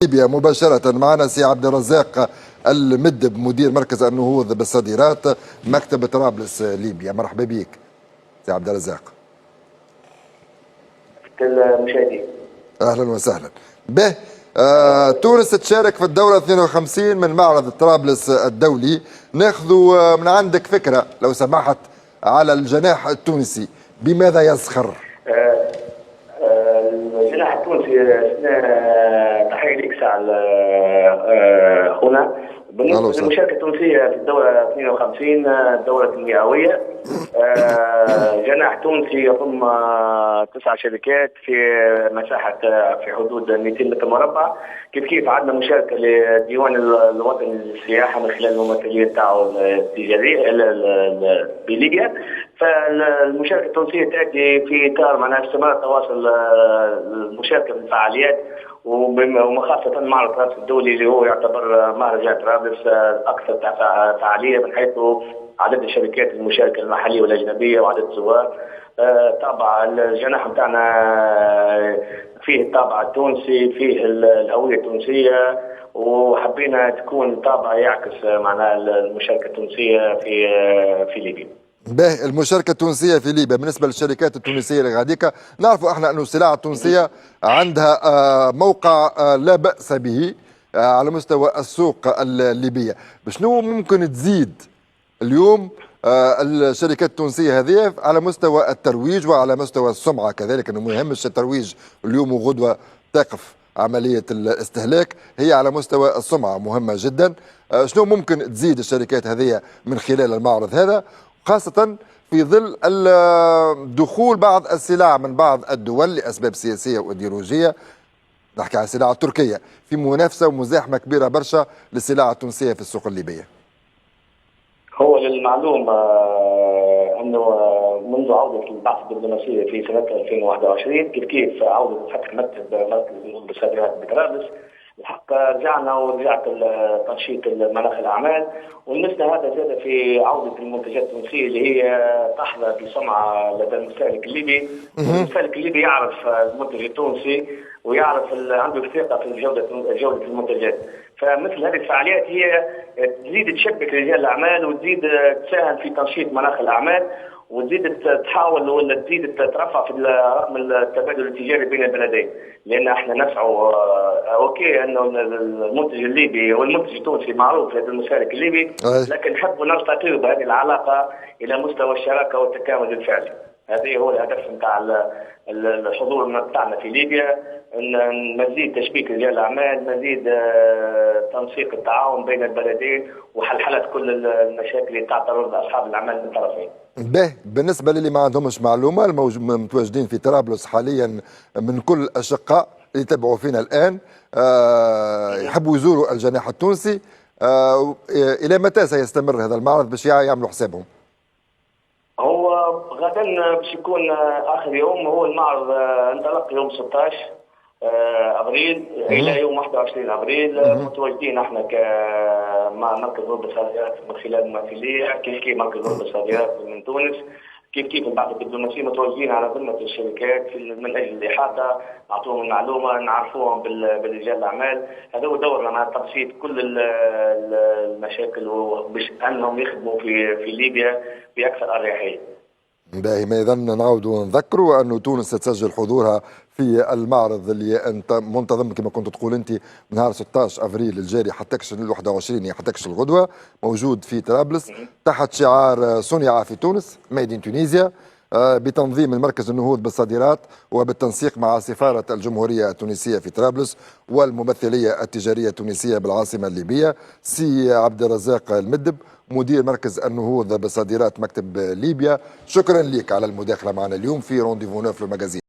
ليبيا مباشرة معنا سي عبد الرزاق المدب مدير مركز النهوض بالصادرات مكتب طرابلس ليبيا. مرحبا بك سي عبد الرزاق. المشاهدين اهلا وسهلا به. تونس تشارك في الدورة 52 من معرض طرابلس الدولي. ناخذ من عندك فكرة لو سمحت على الجناح التونسي بماذا يزخر؟ الجناح التونسي تحية لك ساعة هنا. بالنسبة للمشاركة التونسية في الدورة 52 الدورة المئوية، جناح تونسي يضم 9 شركات في مساحة في حدود 200 متر مربع. كيف عندنا مشاركة للديوان الوطني للسياحة من خلال الممثلين تاعو التجارية بليبيا. فالمشاركة التونسية تأتي في إطار معناها استمرار تواصل المشاركة في الفعاليات، وخاصة معرض طرابلس الدولي اللي هو يعتبر مهرجان طرابلس الأكثر فعالية من حيث عدد الشركات المشاركة المحلية والأجنبية وعدد الزوار. طابع الجناح نتاعنا فيه الطابع التونسي، فيه الهوية التونسية، وحبينا تكون طابع يعكس معناها المشاركة التونسية في ليبيا. به المشاركة التونسية في ليبيا بالنسبة للشركات التونسية اللي غاديكا، نعرفوا احنا أن السلع التونسية عندها موقع لا بأس به على مستوى السوق الليبية. بشنو ممكن تزيد اليوم الشركات التونسية هذه على مستوى الترويج وعلى مستوى السمعة كذلك؟ انه ما يهمش الترويج اليوم وغدوة تقف عملية الاستهلاك، هي على مستوى السمعة مهمة جدا. شنو ممكن تزيد الشركات هذه من خلال المعرض هذا، خاصة في ظل دخول بعض السلع من بعض الدول لأسباب سياسية وإيديولوجية؟ نحكي عن السلع التركية في منافسة ومزاحمة كبيرة برشا للسلع التونسية في السوق الليبية. هو للمعلوم انه منذ عوده البعثه الدبلوماسيه في سنه 2021 كيف عوده فتح مكتب مركز النهوض بالصادرات بطرابلس، الحق ورجعت تنشيط مناخ الاعمال، ولمسنا هذا زاد في عوده المنتجات التونسيه اللي هي تحظى بسمعه لدى المستهلك الليبي. المستهلك الليبي يعرف المنتج التونسي ويعرف عنده ثقه في جوده المنتجات. فمثل هذه الفعاليات هي تزيد تشبك رجال الاعمال وتزيد تساهم في تنشيط مناخ الاعمال وتزيد تحاول ولا تزيد ترفع في رقم التبادل التجاري بين البلدين، لان احنا نسعى اوكي انه المنتج الليبي والمنتج التونسي معروف لدى المشارك الليبي، لكن نحب نرتقي بهذه العلاقه الى مستوى الشراكه والتكامل الفعلي. هذا هو الهدف نتاع الحضور نتاعنا في ليبيا، ان مزيد تشبيك رجال الاعمال، مزيد تنسيق التعاون بين البلدين وحلحله كل المشاكل اللي تعترض اصحاب الاعمال من الطرفين. به بالنسبه للي ما عندهمش معلومه، المتواجدين في طرابلس حاليا من كل الاشقاء اللي يتابعوا فينا الان يحبوا يزوروا الجناح التونسي، الى متى سيستمر هذا المعرض باش يعملوا حسابهم؟ هو غدا باش يكون اخر يوم، هو المعرض انطلق يوم 16 ابريل الى يوم 21 ابريل. متواجدين احنا مع مركز نهوض بالصادرات من خلال ممثليه كيف مركز نهوض بالصادرات من تونس، كيف البعثه الدبلوماسيه متواجدين على ذمه الشركات من اجل الاحاطه، نعطوهم المعلومه، نعرفوهم برجال الاعمال. هذا هو دورنا مع تبسيط كل المشاكل وباش انهم يخدموا في ليبيا باكثر اريحيه. باهي، ما اذا نعاودوا نذكروا انه تونس ستسجل حضورها في المعرض اللي انت منتظم كما كنت تقول انت نهار 16 افريل الجاري حتى ال 21 حتى الغدوه، موجود في طرابلس تحت شعار صنع في تونس ميد ان تونيزيا، بتنظيم المركز النهوض بالصادرات وبالتنسيق مع سفاره الجمهوريه التونسيه في طرابلس والممثليه التجاريه التونسيه بالعاصمه الليبيه. سي عبد الرزاق المدب مدير مركز النهوض بالصادرات مكتب ليبيا، شكرا لك على المداخله معنا اليوم في رونديفو 9 المجازين.